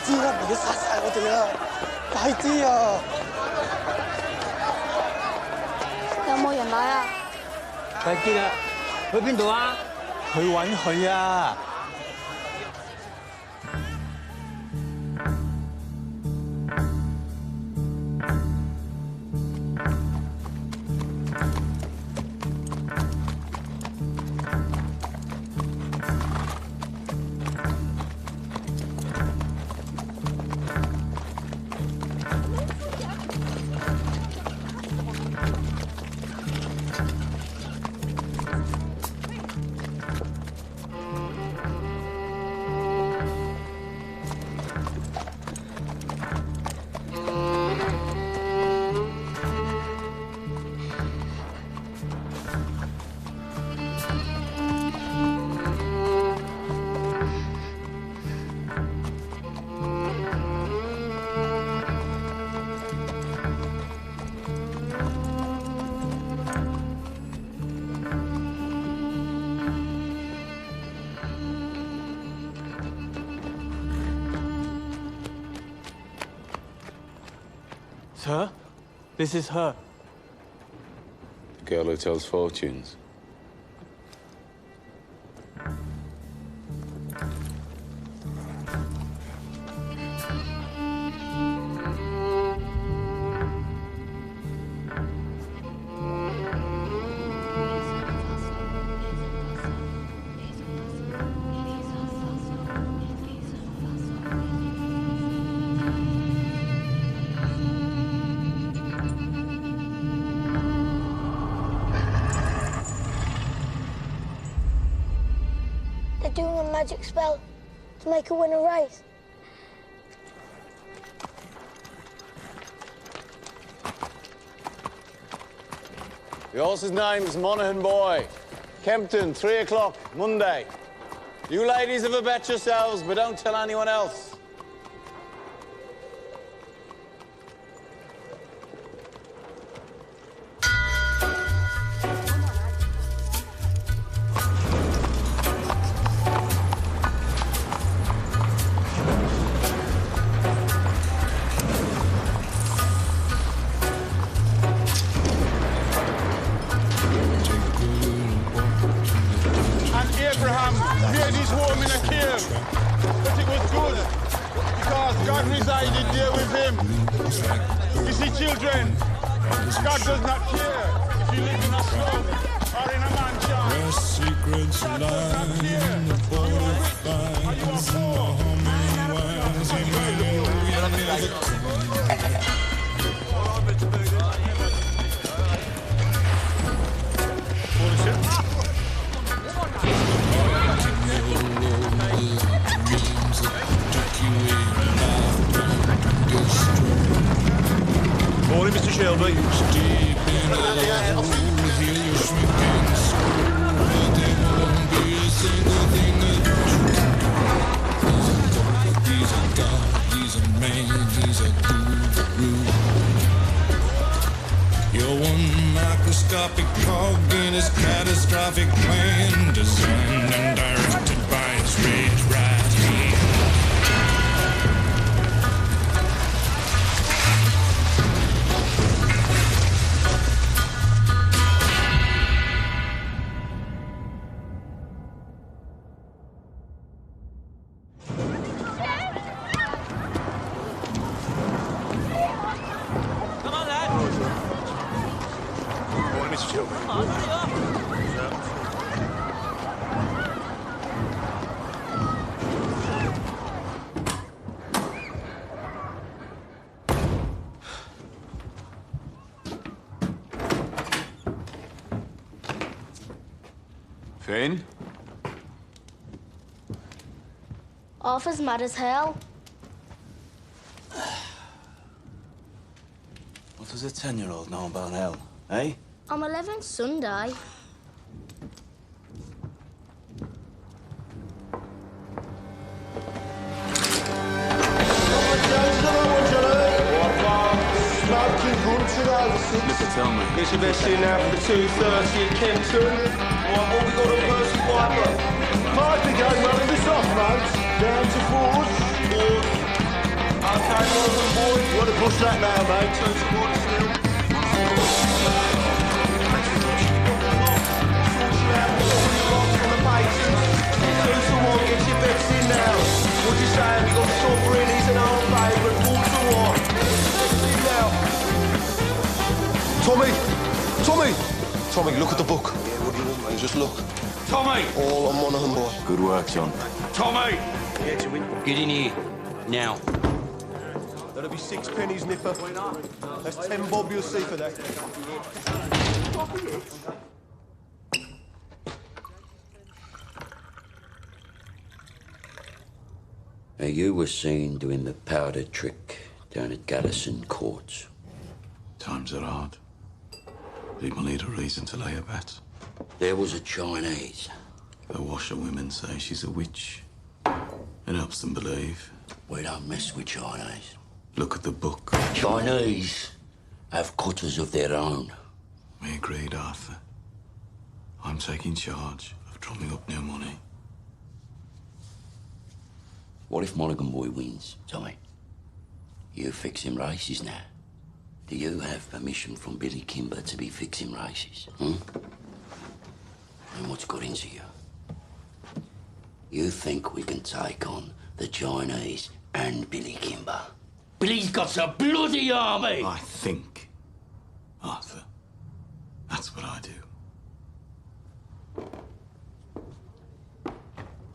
知啦，唔要殺晒我哋啊！快啲啊！有冇人來啊？快啲啦！去邊度啊？去揾佢啊！Sir, this is her. The girl who tells fortunes. They're doing a magic spell to make her win a race. The horse's name's Monaghan Boy. Kempton, 3 o'clock, Monday. You ladies have a bet yourselves, but don't tell anyone else. Abraham made his home in a cave, but it was good because God resided there with him. You see, children, God does not care if you live in a slum or in a mansion. Where secrets lie in the borderlines, Morning, Mr. Shelby. You're one microscopic cog in his catastrophic plan, designed and directed by his rage right hand. Finn? Arthur's mad as hell. What does a 10-year-old know about hell, eh? I'm 11 Sunday. Tell me. Get your best in now for the 2:30 at Kempton. All we got on first fight. Fight the game, running this off, mate. Down to forward. boy. You want to push that now, mate? Turn towards still. Get your bets in now. What you saying? We got suffering, he's an old favourite. 4-1. Bets in now. Tommy, look at the book. Yeah, what do you want, mate? Just look. Tommy! All on Monaghan, boy. Good work, John. Tommy! Get in here. Now. That'll be 6 pennies, Nipper. That's 10 bob you'll see for that. Now, you were seen doing the powder trick down at Garrison Courts. Times are hard. People need a reason to lay a bet. There was a Chinese. The washerwomen say she's a witch. It helps them believe. We don't mess with Chinese. Look at the book. Chinese have cutters of their own. We agreed, Arthur. I'm taking charge of drumming up new money. What if Monaghan Boy wins, Tommy? You fixing races now. Do you have permission from Billy Kimber to be fixing races? And what's got into you? You think we can take on the Chinese and Billy Kimber? Billy's got a bloody army! I think, Arthur. That's what I do.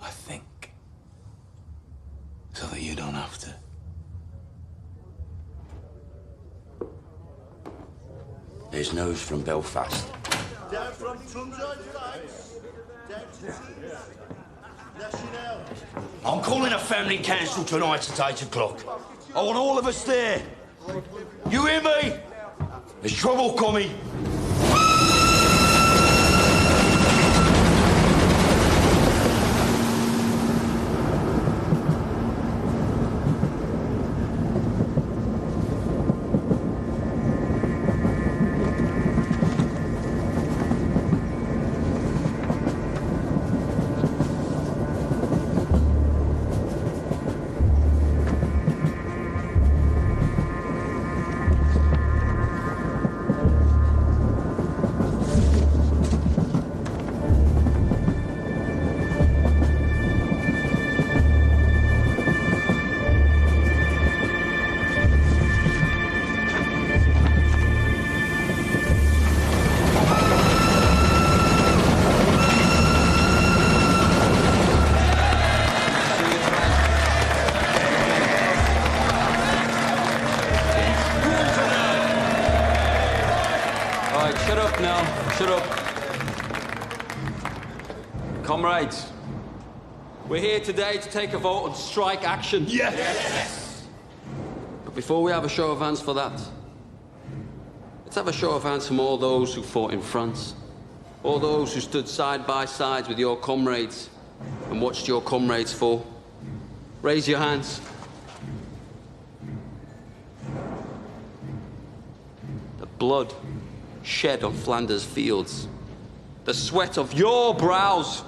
I think. So that you don't have to. There's news from Belfast. Down from Trumside Fights. Down to National. I'm calling a family council tonight at 8 o'clock. I want all of us there. You hear me? There's trouble coming. Shut up. Comrades, we're here today to take a vote on strike action. Yes! But before we have a show of hands for that, let's have a show of hands from all those who fought in France, all those who stood side by side with your comrades and watched your comrades fall. Raise your hands. The blood shed on Flanders fields, the sweat of your brows.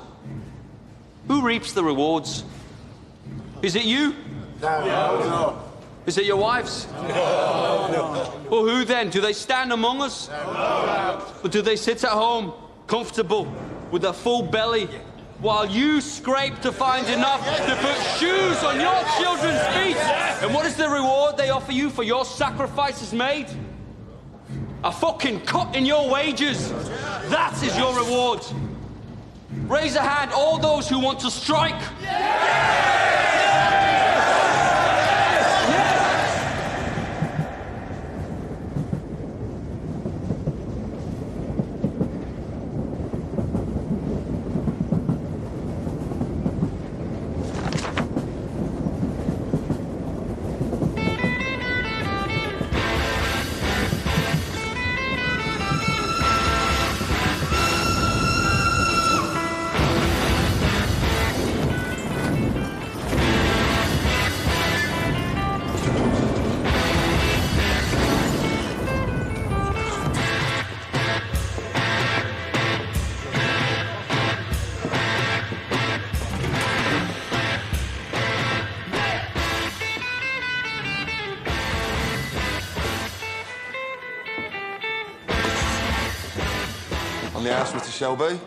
Who reaps the rewards? Is it you? No. Is it your wives? No. Well, who then? Do they stand among us? No. Or do they sit at home, comfortable, with a full belly, while you scrape to find enough to put shoes on your children's feet? And what is the reward they offer you for your sacrifices made? A fucking cut in your wages. That is your reward. Raise a hand, all those who want to strike. On the house, Mr. Shelby?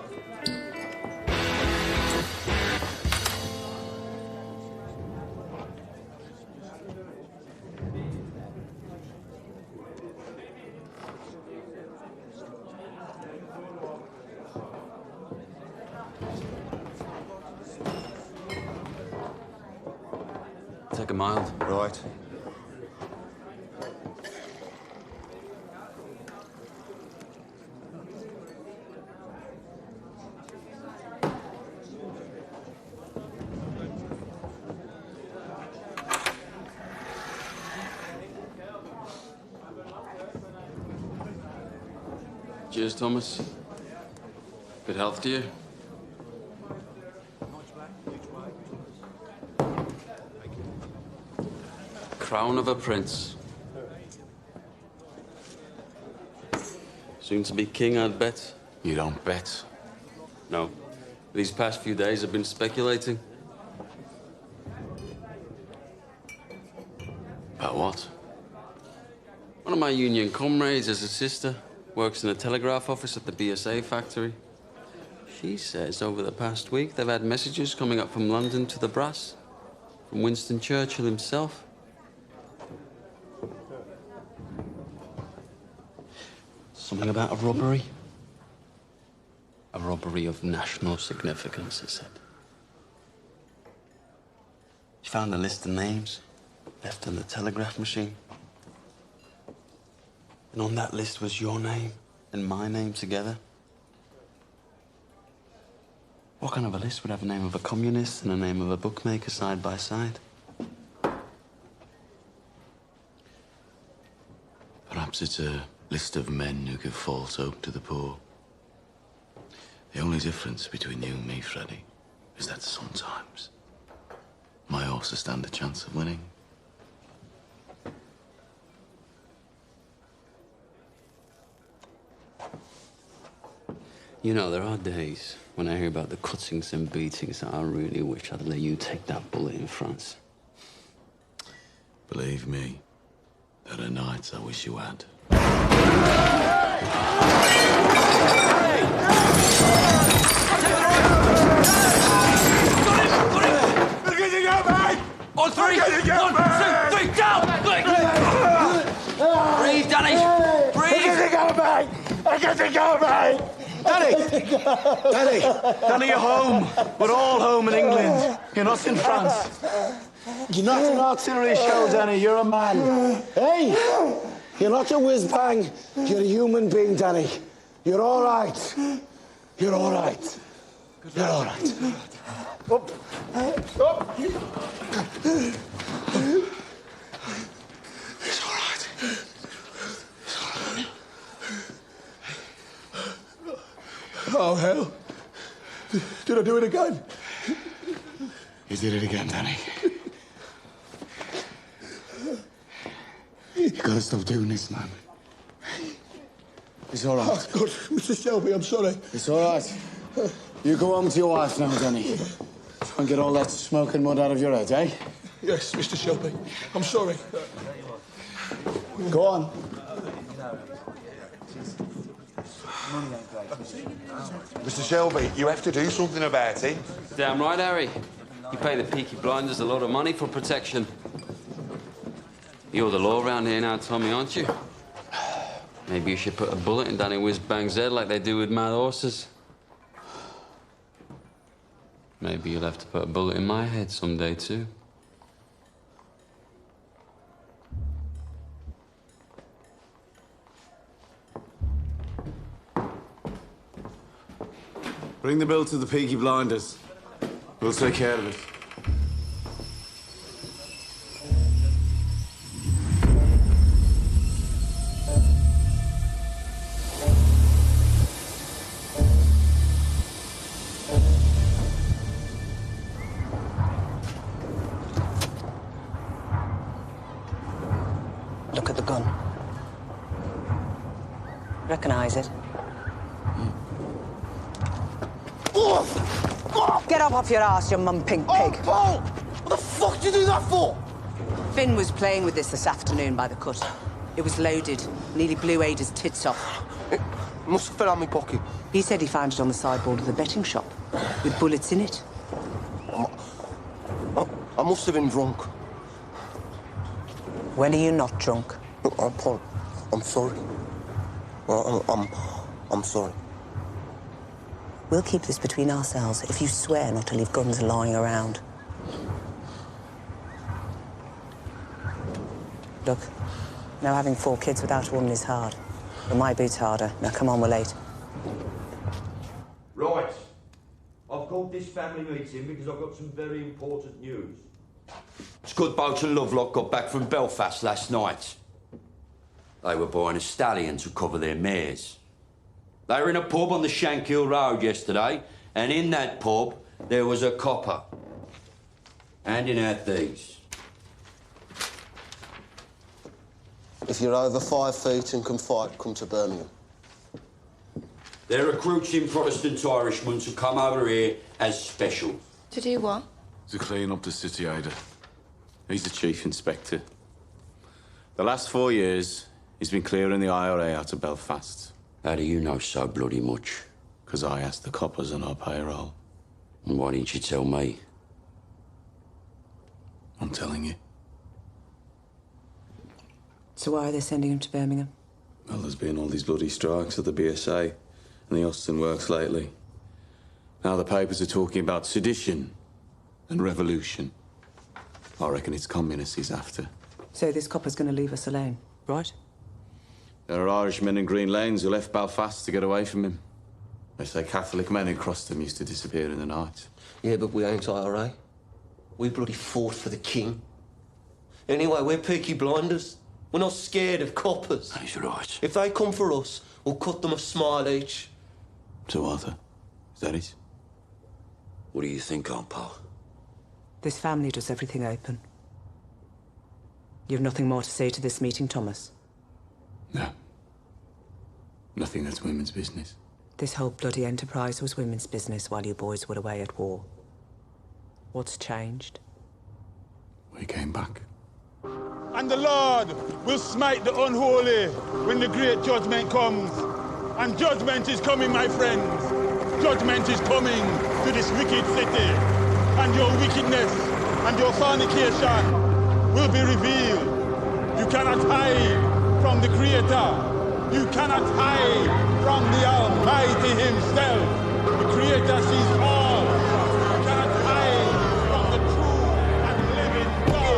Take a mild. Right. Cheers, Thomas. Good health to you. Crown of a prince. Soon to be king, I'd bet. You don't bet. No. These past few days I've been speculating. About what? One of my union comrades has a sister, works in a telegraph office at the BSA factory. She says over the past week they've had messages coming up from London to the brass, from Winston Churchill himself. Something about a robbery. A robbery of national significance, it said. She found a list of names left on the telegraph machine. And on that list was your name and my name together. What kind of a list would have the name of a communist and the name of a bookmaker side by side? Perhaps it's a list of men who give false hope to the poor. The only difference between you and me, Freddie, is that sometimes my horses stand a chance of winning. You know, there are days when I hear about the cuttings and beatings that I really wish I'd let you take that bullet in France. Believe me, there are nights I wish you had. On three! 1, 2, 3, down! Breathe, Danny! Breathe! I got to go, mate! Danny, you're home. We're all home in England. You're not in France. You're not an artillery shell, Danny. You're a man. Hey! You're not a whiz-bang. You're a human being, Danny. You're all right. You're all right. You're all right. Up. Up. It's all right. Oh, hell. Did I do it again? You did it again, Danny. You gotta stop doing this, man. It's all right. Oh, God, Mr. Shelby, I'm sorry. It's all right. You go home to your wife now, Danny. Try and get all that smoke and mud out of your head, eh? Yes, Mr. Shelby. I'm sorry. Go on. Mr. Shelby, you have to do something about it. Damn right, Harry. You pay the Peaky Blinders a lot of money for protection. You're the law around here now, Tommy, aren't you? Maybe you should put a bullet in Danny Whiz-Bang's head like they do with mad horses. Maybe you'll have to put a bullet in my head someday, too. Bring the bill to the Peaky Blinders. We'll take care of it. Look at the gun. Recognize it? Get up off your ass, you mum-pink pig. Oh, Paul! What the fuck did you do that for? Finn was playing with this afternoon by the cut. It was loaded. Nearly blew Ada's tits off. Must have fell out my pocket. He said he found it on the sideboard of the betting shop, with bullets in it. I must have been drunk. When are you not drunk? Look, Paul, I'm sorry. I'm sorry. We'll keep this between ourselves if you swear not to leave guns lying around. Look, now having 4 kids without a woman is hard. But my boot's harder. Now come on, we're late. Right. I've called this family meeting because I've got some very important news. Scudboat and Lovelock got back from Belfast last night. They were buying a stallion to cover their mares. They were in a pub on the Shankill Road yesterday, and in that pub there was a copper handing out these. If you're over 5 feet and can fight, come to Birmingham. They're recruiting Protestant Irishmen to come over here as special. To do what? To clean up the city, Ada. He's the chief inspector. The last 4 years, he's been clearing the IRA out of Belfast. How do you know so bloody much? Because I asked the coppers on our payroll. And why didn't you tell me? I'm telling you. So why are they sending him to Birmingham? Well, there's been all these bloody strikes at the BSA and the Austin Works lately. Now the papers are talking about sedition and revolution. I reckon it's communists he's after. So this copper's going to leave us alone, right? There are Irishmen in Green Lanes who left Belfast to get away from him. They say Catholic men who crossed them used to disappear in the night. Yeah, but we ain't IRA. We bloody fought for the king. Anyway, we're Peaky Blinders. We're not scared of coppers. That's right. If they come for us, we'll cut them a smile each. So, Arthur, is that it? What do you think, Aunt Pal? This family does everything open. You've nothing more to say to this meeting, Thomas? No. Nothing that's women's business. This whole bloody enterprise was women's business while you boys were away at war. What's changed? We came back. And the Lord will smite the unholy when the great judgment comes. And judgment is coming, my friends. Judgment is coming to this wicked city. And your wickedness and your fornication will be revealed. You cannot hide from the Creator. You cannot hide from the Almighty Himself. The Creator sees all. You cannot hide from the true and living God.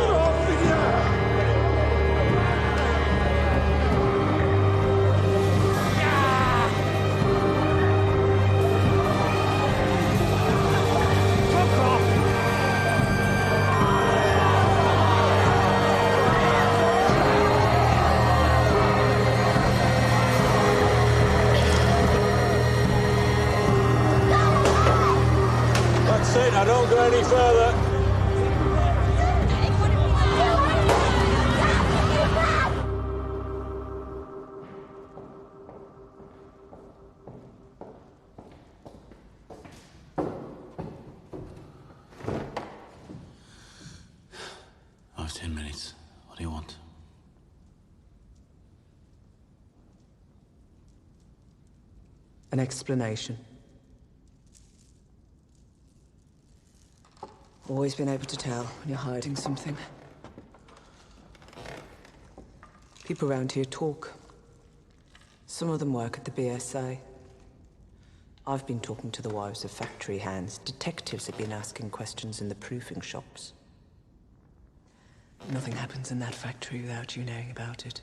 I don't go any further. I have 10 minutes. What do you want? An explanation. Always been able to tell when you're hiding something. People around here talk. Some of them work at the BSA. I've been talking to the wives of factory hands. Detectives have been asking questions in the proofing shops. Nothing happens in that factory without you knowing about it.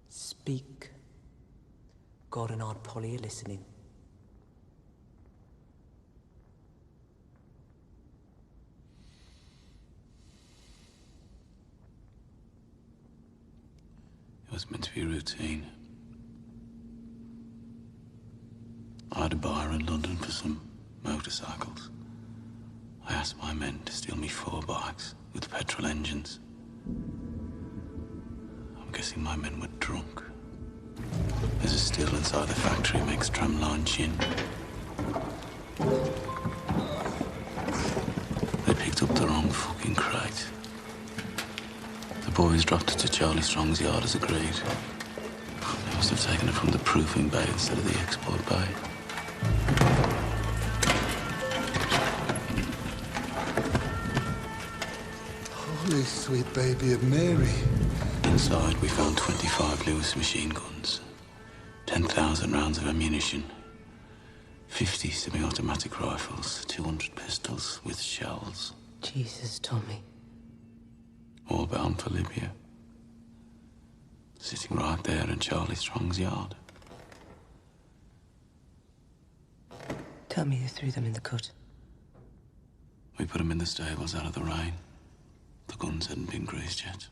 Speak. God and Aunt Polly are listening. It was meant to be routine. I had a bar in London for some motorcycles. I asked my men to steal me 4 bikes with petrol engines. I'm guessing my men were drunk. There's a still inside the factory makes tramline gin. They picked up the wrong fucking crate. The boys dropped it to Charlie Strong's yard as agreed. They must have taken it from the proofing bay instead of the export bay. Holy sweet baby of Mary. Inside, we found 25 Lewis machine guns, 10,000 rounds of ammunition, 50 semi-automatic rifles, 200 pistols with shells. Jesus, Tommy. All bound for Libya. Sitting right there in Charlie Strong's yard. Tell me you threw them in the cut. We put them in the stables out of the rain. The guns hadn't been greased yet.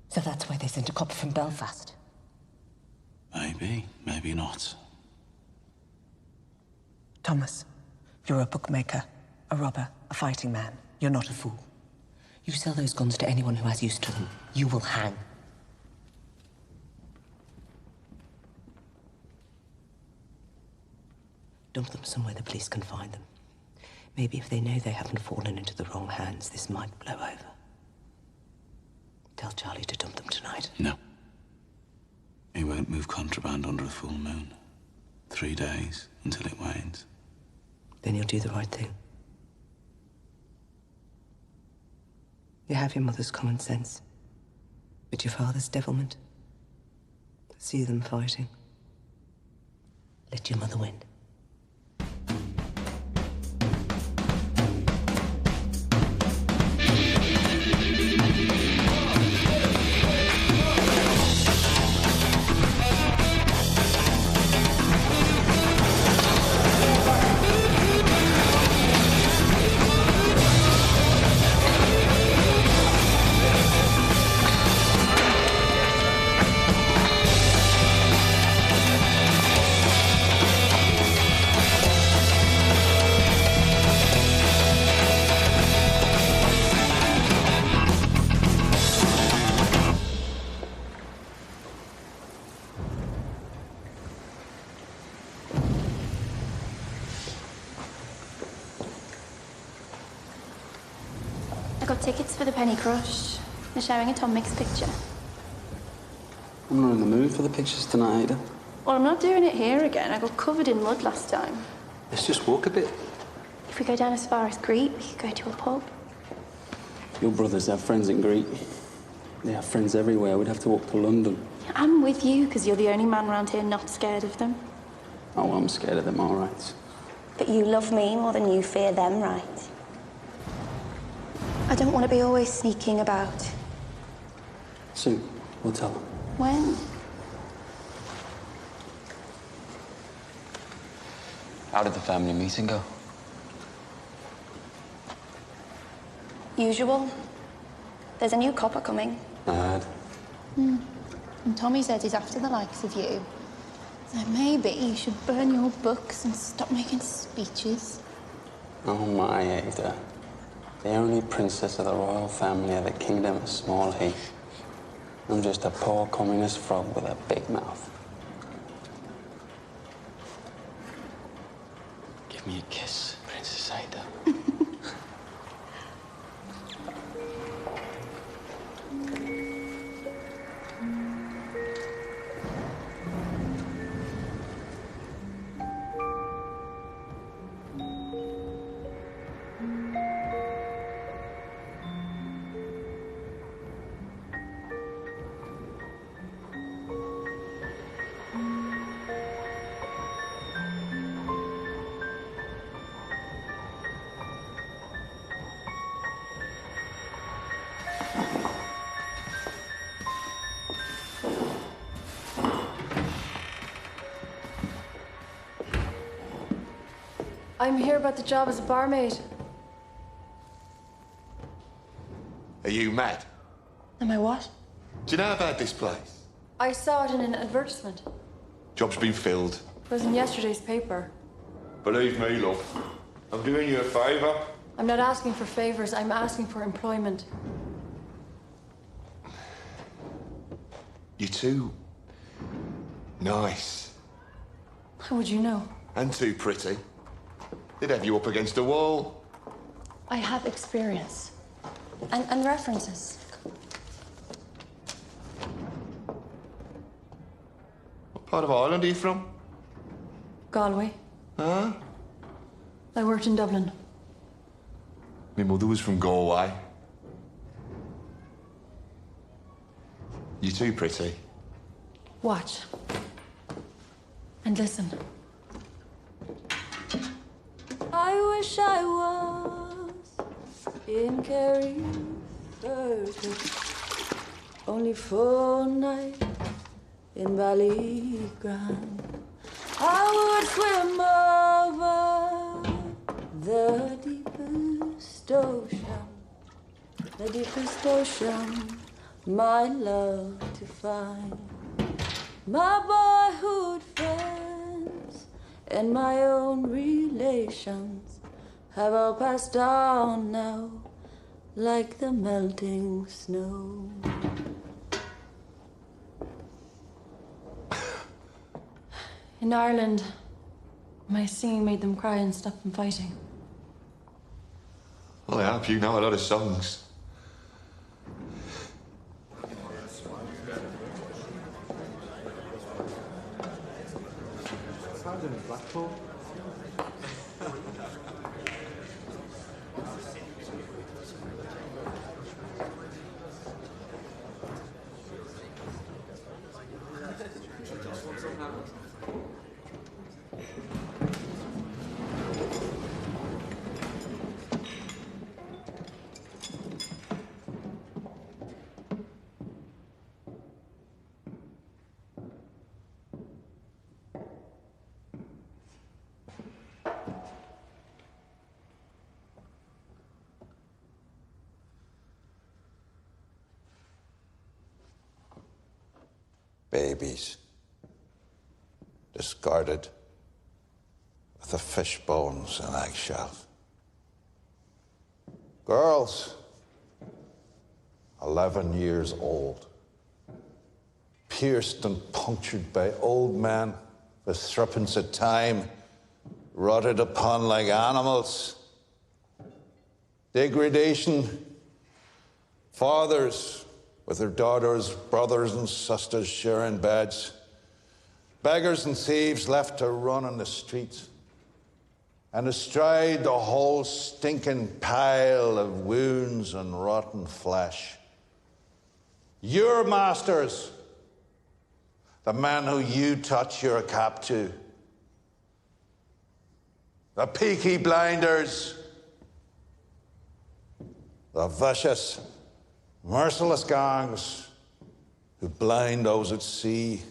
So that's why they sent a copper from Belfast? Maybe, maybe not. Thomas, you're a bookmaker, a robber, a fighting man. You're not a fool. You sell those guns to anyone who has use to them. You will hang. Dump them somewhere the police can find them. Maybe if they know they haven't fallen into the wrong hands, this might blow over. Tell Charlie to dump them tonight. No. He won't move contraband under a full moon. 3 days until it wanes. Then you'll do the right thing. You have your mother's common sense, but your father's devilment. See them fighting. Let your mother win. Tickets for the Penny Crush. They're showing a Tom Mix picture. I'm not in the mood for the pictures tonight, Ada. Well, I'm not doing it here again. I got covered in mud last time. Let's just walk a bit. If we go down as far as Crete, we could go to a pub. Your brothers have friends in Crete. They have friends everywhere. We'd have to walk to London. I'm with you, because you're the only man around here not scared of them. Oh, well, I'm scared of them, all right. But you love me more than you fear them, right? I don't want to be always sneaking about. Soon, we'll tell them. When? How did the family meeting go? Usual. There's a new copper coming. I heard. And Tommy said he's after the likes of you. So maybe you should burn your books and stop making speeches. Oh, my Ada. The only princess of the royal family of the kingdom of Small Heath. I'm just a poor communist frog with a big mouth. Give me a kiss, Princess Ada. I'm here about the job as a barmaid. Are you mad? Am I what? Do you know about this place? I saw it in an advertisement. Job's been filled. It was in yesterday's paper. Believe me, love. I'm doing you a favour. I'm not asking for favors, I'm asking for employment. You're too nice. How would you know? And too pretty. They'd have you up against a wall. I have experience. And references. part of Ireland are you from? Galway. Huh? I worked in Dublin. My mother was from Galway. You too pretty. Watch. And listen. I wish I was in Kerry, only for a night in Ballygrand. I would swim over the deepest ocean, my love to find. My boyhood friends and my own relations have all passed on now, like the melting snow. In Ireland, my singing made them cry and stop them fighting. Well, I hope you know a lot of songs. Blackpool. Babies, discarded with the fish bones and eggshells. Girls, 11 years old, pierced and punctured by old men with threepence a time, rotted upon like animals. Degradation, fathers with their daughters, brothers and sisters sharing beds. Beggars and thieves left to run on the streets. And astride the whole stinking pile of wounds and rotten flesh. Your masters, the men who you touch your cap to. The PEAKY blinders. The vicious, merciless gangs who blind those at sea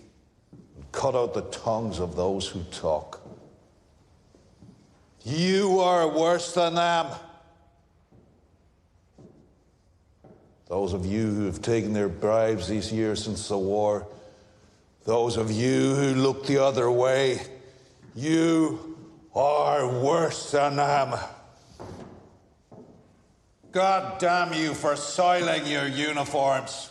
and cut out the tongues of those who talk. You are worse than them. Those of you who have taken their bribes these years since the war, those of you who look the other way, you are worse than them. God damn you for soiling your uniforms.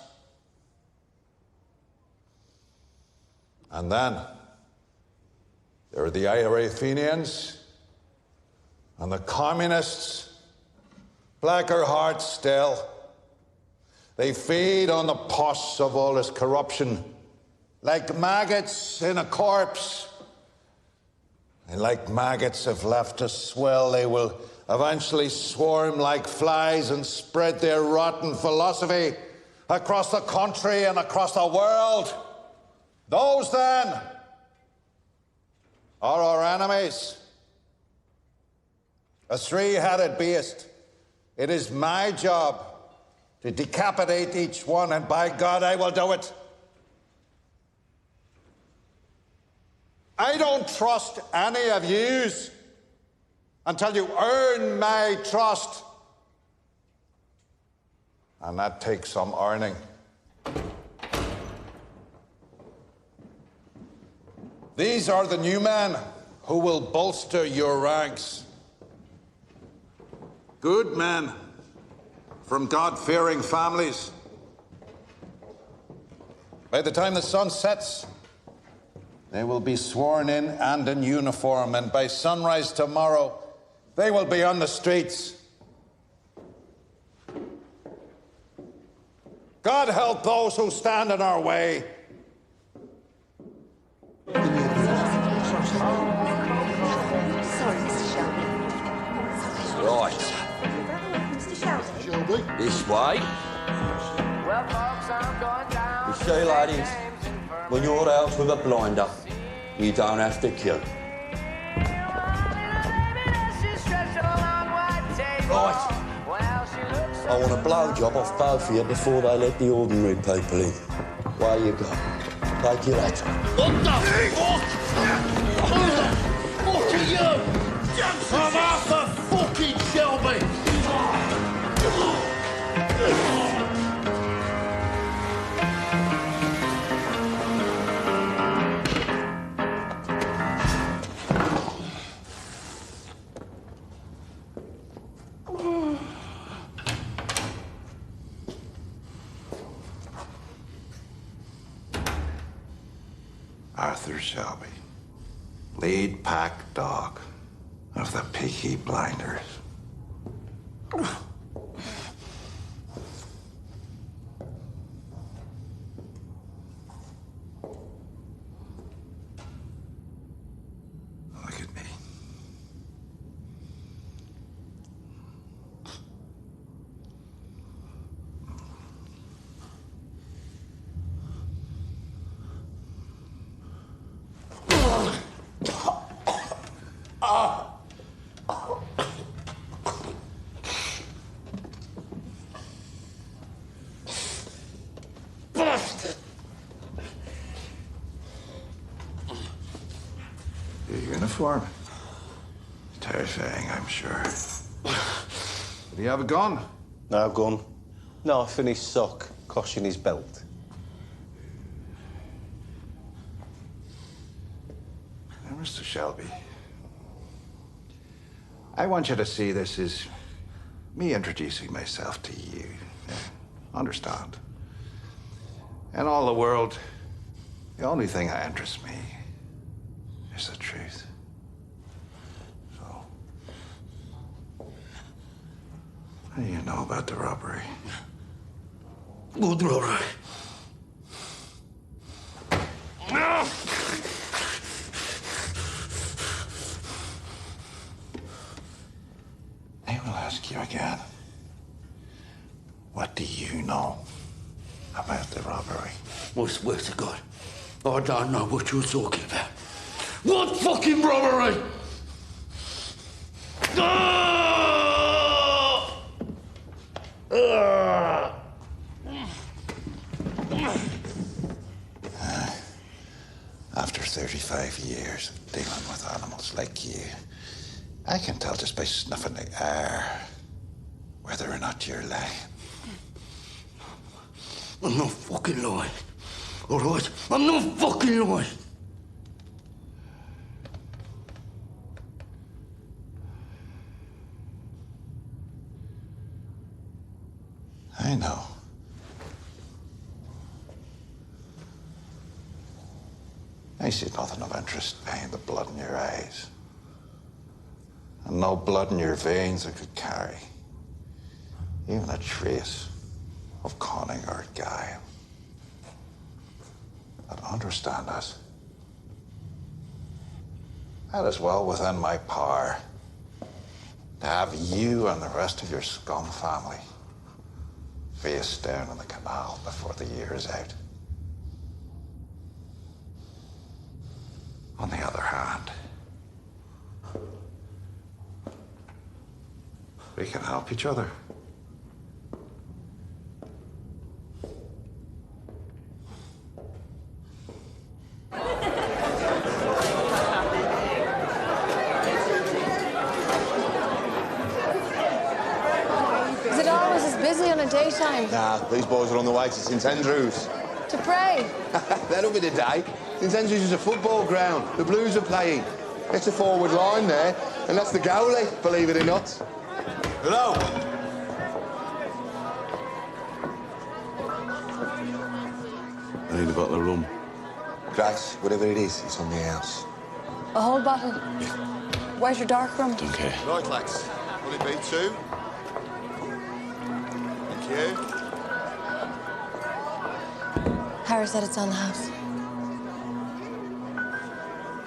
And then there are the Athenians and the communists, blacker hearts still. They feed on the pus of all this corruption, like maggots in a corpse. And like maggots, if left to swell, they will eventually swarm like flies and spread their rotten philosophy across the country and across the world. Those, then, are our enemies. A three-headed beast. It is my job to decapitate each one, and by God, I will do it. I don't trust any of yous until you earn my trust. And that takes some earning. These are the new men who will bolster your ranks. Good men from God-fearing families. By the time the sun sets, they will be sworn in and in uniform, and by sunrise tomorrow, they will be on the streets. God help those who stand in our way. Sorry, Mr. Shelby. Right. Mr. Shelby? This way. You see, ladies, when you're out with a blinder, you don't have to kill. Right. I want a blowjob off both of you before they let the ordinary people in. Where you go? Take your hat. What the fuck? Who the fuck are you? I'm Arthur fucking Shelby. Arthur Shelby, lead pack dog of the Peaky Blinders. Look at me. Your uniform. Terrifying, I'm sure. Do you have a gun? No gun. Knife in his sock, cosh in his belt. Now, Mr. Shelby, I want you to see this as me introducing myself to you. Understand? In all the world, the only thing that interests me is the truth. So, what do you know about the robbery? What robbery? No! I will ask you again. What do you know about the robbery? Well, swear to God, I don't know what you're talking about. What fucking robbery? After 35 years of dealing with animals like you, I can tell just by snuffing the air whether or not you're lying. I'm not fucking lying. All right? I'm not fucking lying. I know. I see nothing of interest behind the blood in your eyes. And no blood in your veins that could carry even a trace of cunning or guile. But understand this. That is well within my power to have you and the rest of your scum family face down in the canal before the year is out. On the other hand, we can help each other. Is it always as busy on a daytime? Nah, these boys are on the way to St Andrews. To pray? That'll be the day. St Andrews is a football ground. The Blues are playing. It's a forward line there, and that's the goalie, believe it or not. Hello. I need a bottle of rum. Grace, whatever it is, it's on the house. A whole bottle? Where's your dark room? Don't care. Right, lads. Will it be 2? Thank you. Harry said it's on the house.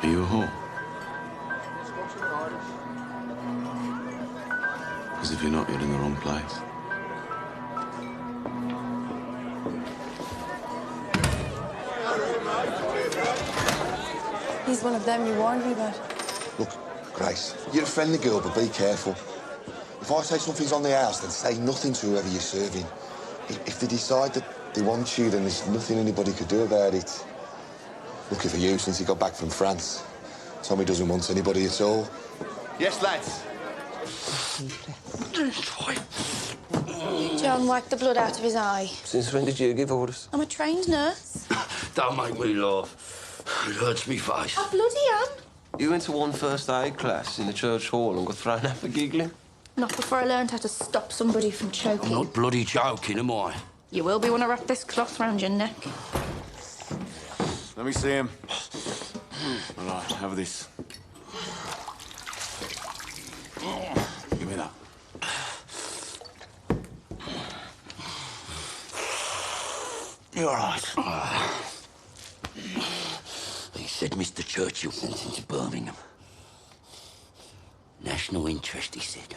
Are you a whore? Because if you're not, you're in the wrong place. He's one of them you warned me about. Look, Grace, you're a friendly girl, but be careful. If I say something's on the house, then say nothing to whoever you're serving. If they decide that they want you, then there's nothing anybody could do about it. Lucky for you, since he got back from France. Tommy doesn't want anybody at all. Yes, lads. John wiped the blood out of his eye. Since when did you give orders? I'm a trained nurse. Don't make me laugh. It hurts me face. I bloody am. You went to one first aid class in the church hall and got thrown out for giggling? Not before I learned how to stop somebody from choking. I'm not bloody joking, am I? You will be when I wrap this cloth round your neck. Let me see him. All right, have this. Give me that. You're all right. He said Mr. Churchill sent him to Birmingham. National interest, he said.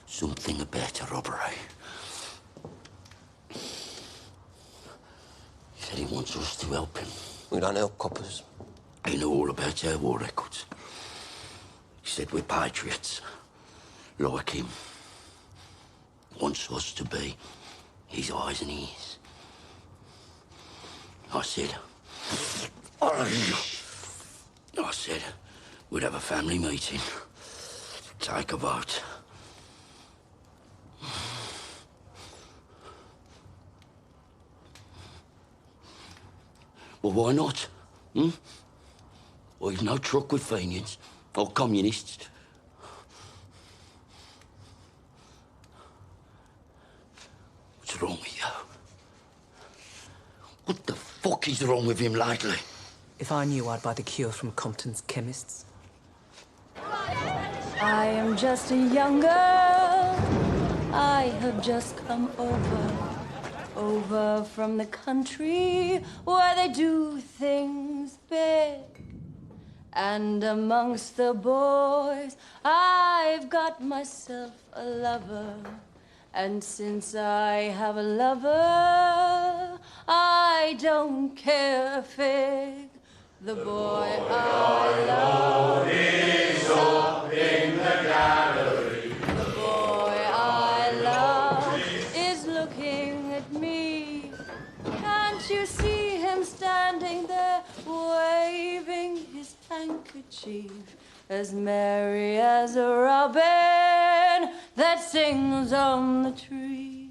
Something about a robbery. He said he wants us to help him. We don't help coppers. He knew all about our war records. He said we're patriots, like him. Wants us to be his eyes and ears. I said we'd have a family meeting, take a vote. Well, why not? We've no truck with Fenians or communists. What's wrong with you? What the fuck is wrong with him lately? If I knew, I'd buy the cure from Compton's chemists. I am just a young girl. I have just come over from the country where they do things big. And amongst the boys, I've got myself a lover. And since I have a lover, I don't care a fig. The boy I love is up in the gallery. The boy I love is looking at me. Can't you see him standing there, waving his handkerchief, as merry as a robin that sings on the tree?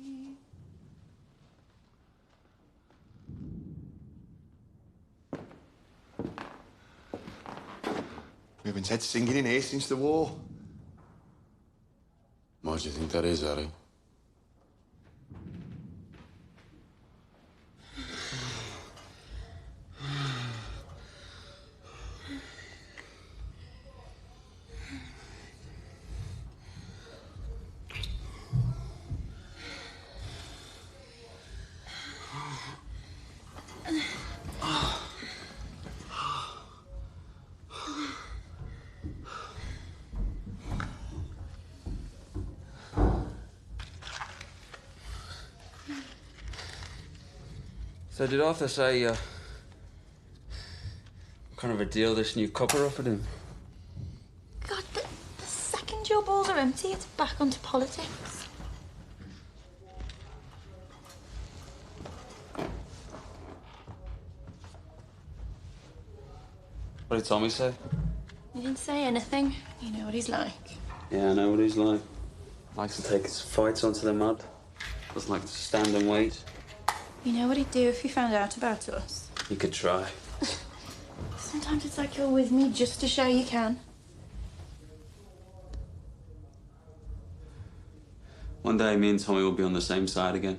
We haven't had singing in here since the war. Why do you think that is, Harry? So did Arthur say, what kind of a deal this new copper offered him? God, the second your balls are empty, it's back onto politics. What did Tommy say? He didn't say anything. You know what he's like. Yeah, I know what he's like. Likes to take his fights onto the mud. Doesn't like to stand and wait. You know what he'd do if he found out about us? He could try. Sometimes it's like you're with me just to show you can. One day, me and Tommy will be on the same side again.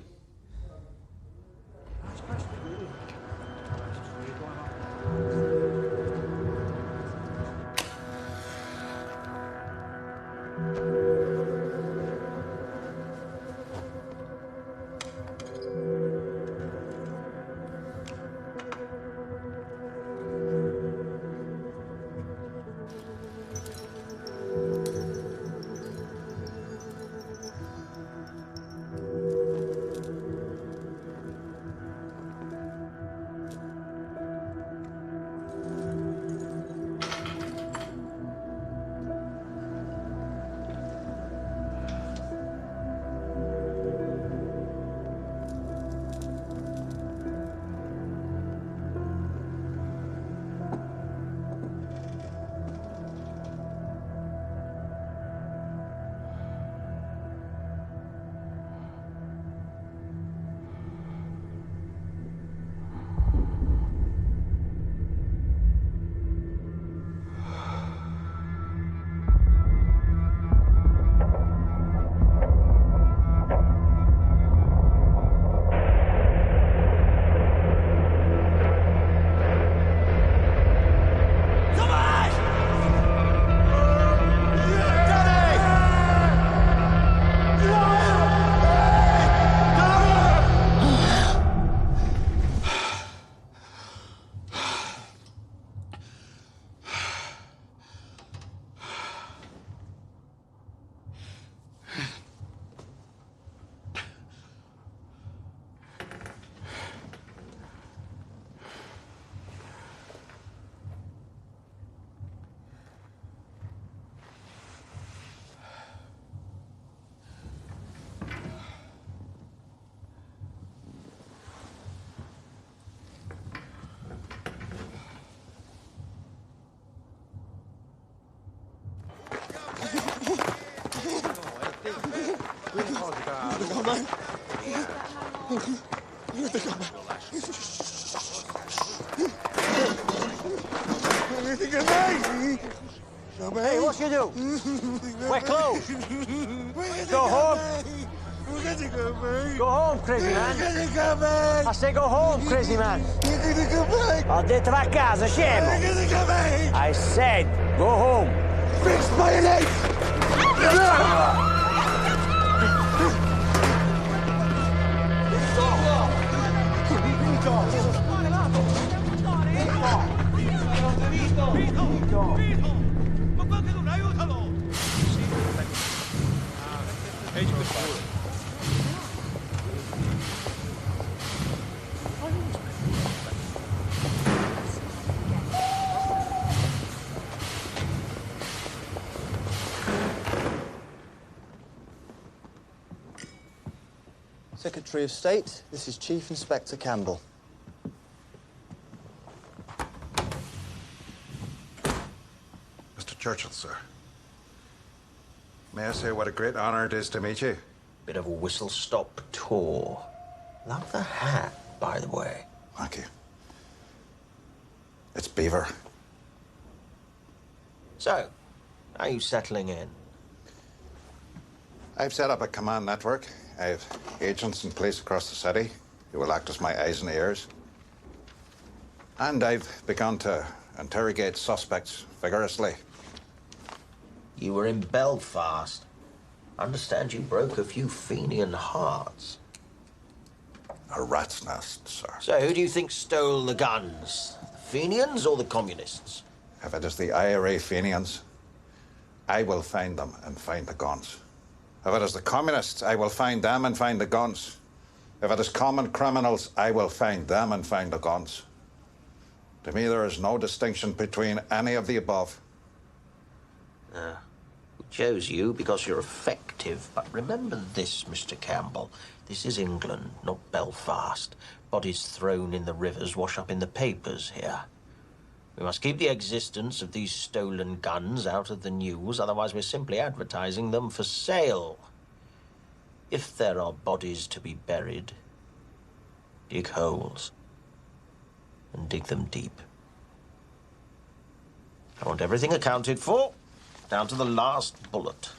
Hey, what you do? We're closed. Go home. Go home, crazy man. I say go home, crazy man. Ho detto va a casa, scemo. I said go home. Fix mayonnaise! Secretary of State, this is Chief Inspector Campbell. Mr. Churchill, sir. May I say what a great honor it is to meet you? Bit of a whistle-stop tour. Love the hat, by the way. Thank you. It's Beaver. So, how are you settling in? I've set up a command network. I have agents in place across the city who will act as my eyes and ears. And I've begun to interrogate suspects vigorously. You were in Belfast. I understand you broke a few Fenian hearts. A rat's nest, sir. So who do you think stole the guns? The Fenians or the communists? If it is the IRA Fenians, I will find them and find the guns. If it is the communists, I will find them and find the guns. If it is common criminals, I will find them and find the guns. To me, there is no distinction between any of the above. We chose you because you're effective. But remember this, Mr. Campbell. This is England, not Belfast. Bodies thrown in the rivers wash up in the papers here. We must keep the existence of these stolen guns out of the news, otherwise we're simply advertising them for sale. If there are bodies to be buried, dig holes and dig them deep. I want everything accounted for, down to the last bullet.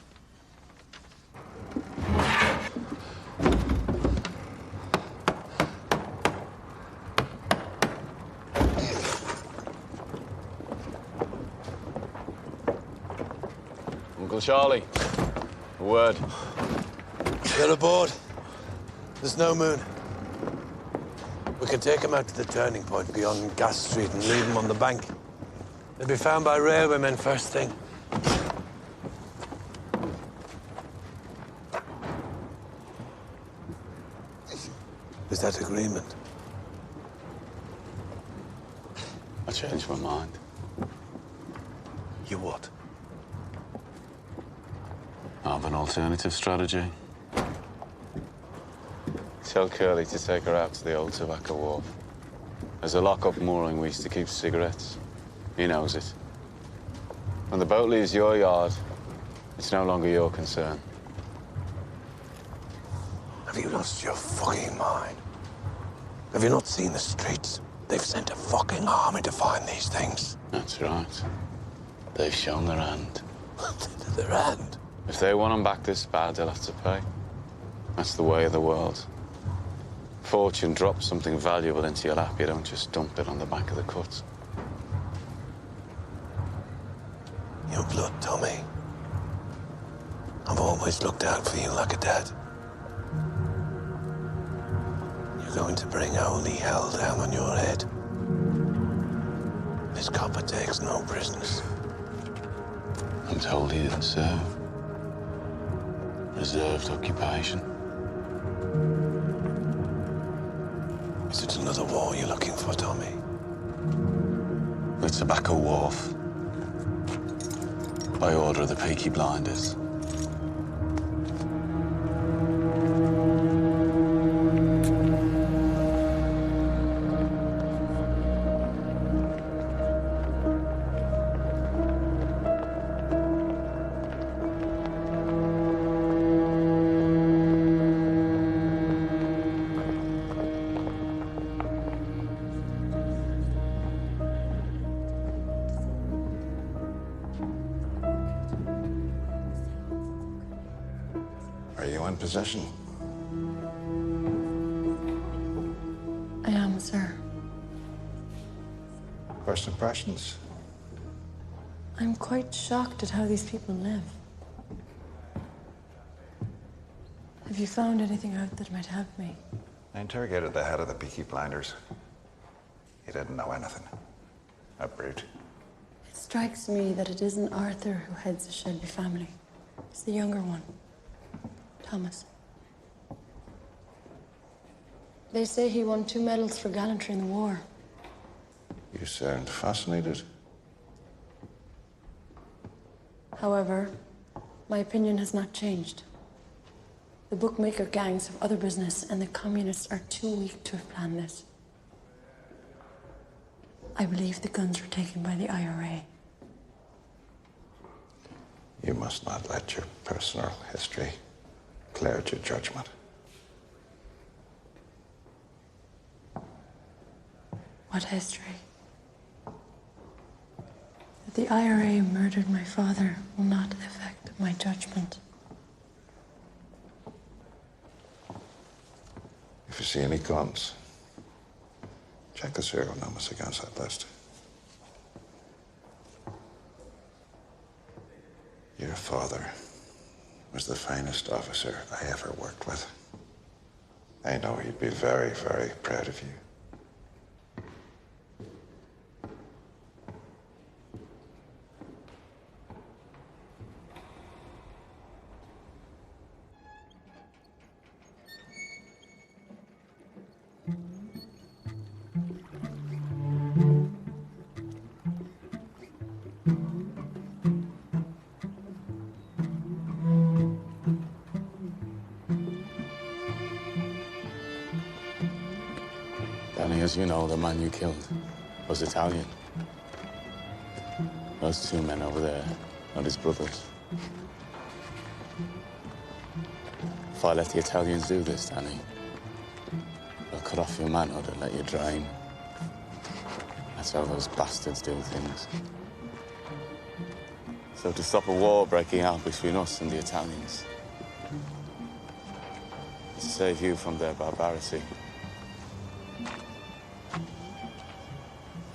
Uncle Charlie, a word. They're aboard. There's no moon. We can take them out to the turning point beyond Gas Street and leave them on the bank. They'll be found by railwaymen first thing. Is that agreement? I changed my mind. You what? I have an alternative strategy. Tell Curly to take her out to the old tobacco wharf. There's a lock-up mooring we used to keep cigarettes. He knows it. When the boat leaves your yard, it's no longer your concern. Have you lost your fucking mind? Have you not seen the streets? They've sent a fucking army to find these things. That's right. They've shown their hand. Their hand? If they want them back this bad, they'll have to pay. That's the way of the world. Fortune drops something valuable into your lap, you don't just dump it on the back of the cut. Your blood, Tommy. I've always looked out for you like a dad. You're going to bring holy hell down on your head. This copper takes no prisoners. I'm told he didn't serve. Reserved occupation. Is it another war you're looking for, Tommy? The tobacco wharf. By order of the Peaky Blinders. now in possession? I am, sir. First impressions? I'm quite shocked at how these people live. Have you found anything out that might help me? I interrogated the head of the Peaky Blinders. He didn't know anything. A brute. It strikes me that it isn't Arthur who heads the Shelby family. It's the younger one, Thomas. They say he won 2 medals for gallantry in the war. You sound fascinated. However, my opinion has not changed. The bookmaker gangs have other business, and the communists are too weak to have planned this. I believe the guns were taken by the IRA. You must not let your personal history cloud your judgment. What history? That the IRA murdered my father will not affect my judgment. If you see any guns, check the serial numbers against that list. Your father was the finest officer I ever worked with. I know he'd be very, very proud of you. Danny, as you know, the man you killed was Italian. Those 2 men over there are his brothers. If I let the Italians do this, Danny, they'll cut off your manhood and let you drain. That's how those bastards do things. So to stop a war breaking out between us and the Italians, to save you from their barbarity,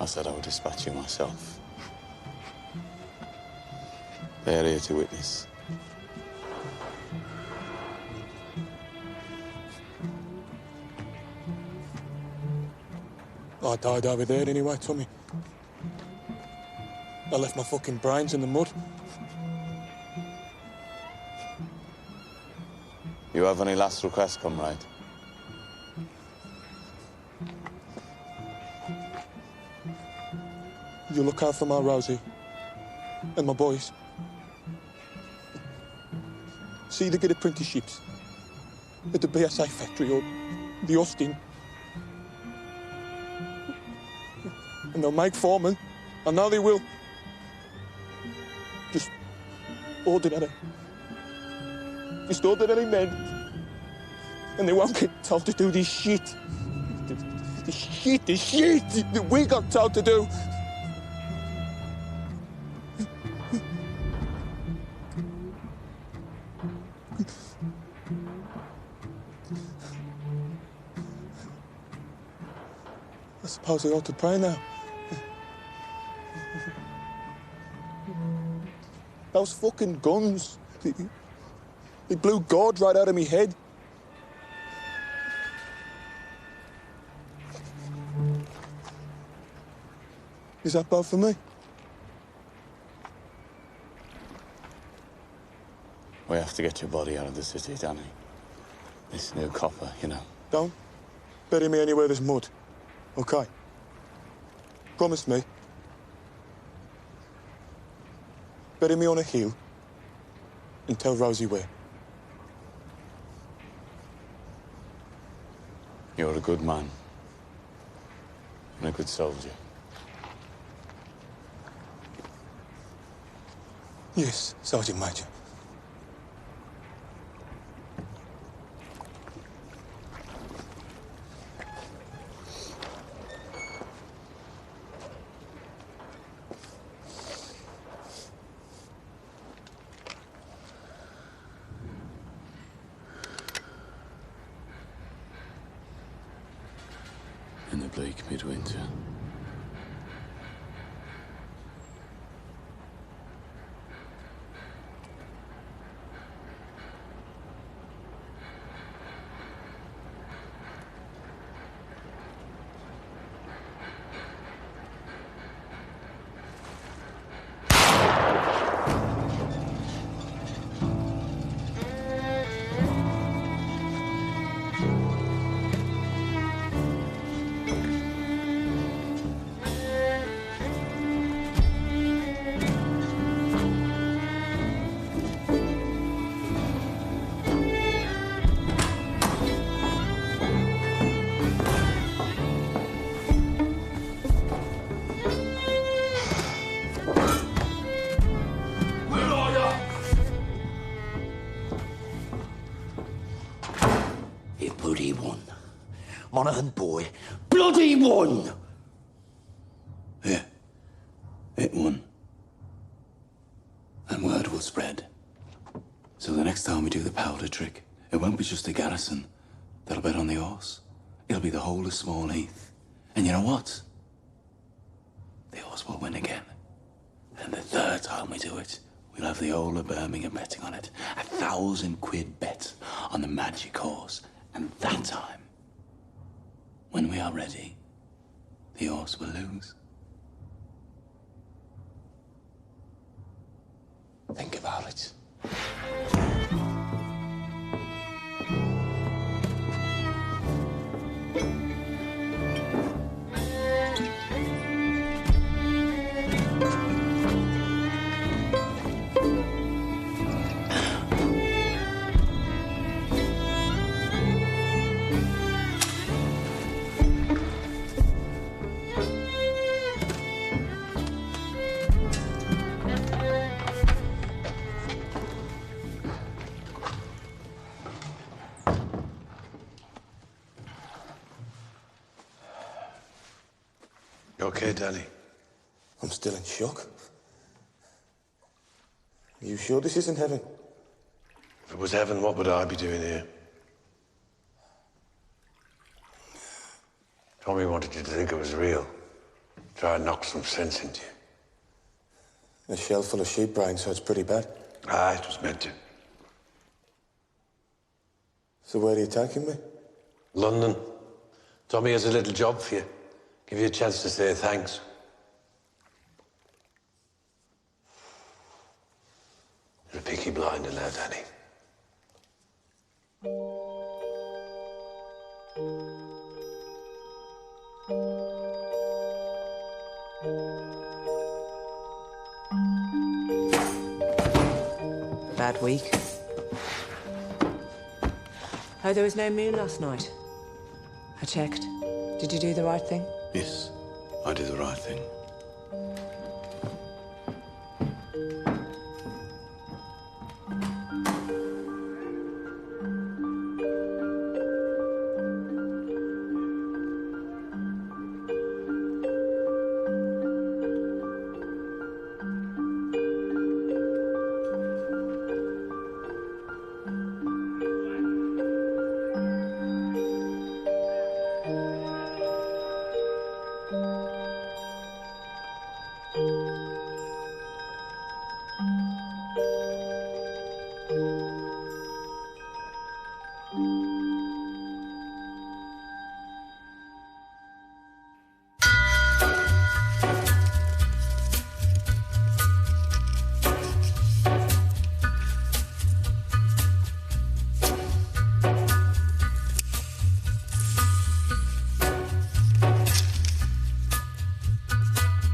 I said I would dispatch you myself. They're here to witness. I died over there anyway, Tommy. I left my fucking brains in the mud. You have any last requests, comrade? You look out for my Rosie and my boys. See they get apprenticeships at the BSA factory or the Austin. And they'll make foremen. I know they will. Just ordinary. Just ordinary men. And they won't get told to do this shit. This shit that we got told to do. I suppose I ought to pray now. Those fucking guns, they blew God right out of me head. Is that bad for me? We have to get your body out of the city, Danny. This new copper, you know. Don't bury me anywhere there's mud, okay? Promise me. Bury me on a hill and tell Rosie where. You're a good man and a good soldier. Yes, Sergeant Major. bleak midwinter. Bloody won. Monaghan boy, bloody won! Yeah, it won. And word will spread. So the next time we do the powder trick, it won't be just the garrison that'll bet on the horse. It'll be the whole of Small Heath. And you know what? The horse will win again. And the third time we do it, we'll have the whole of Birmingham betting on it. £1,000 bet on the magic horse. And that time, when we are ready, the horse will lose. Think about it. You okay, Danny? I'm still in shock. Are you sure this isn't heaven? If it was heaven, what would I be doing here? Tommy wanted you to think it was real. Try and knock some sense into you. A shell full of sheep brains, so it's pretty bad. Ah, it was meant to. So where are you taking me? London. Tommy has a little job for you. Give you a chance to say thanks. You're a Peaky Blinder now, Danny. Bad week. Oh, there was no moon last night. I checked. Did you do the right thing? Yes, I did the right thing.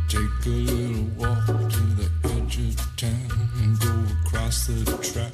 Take a little walk to the edge of town and go across the track.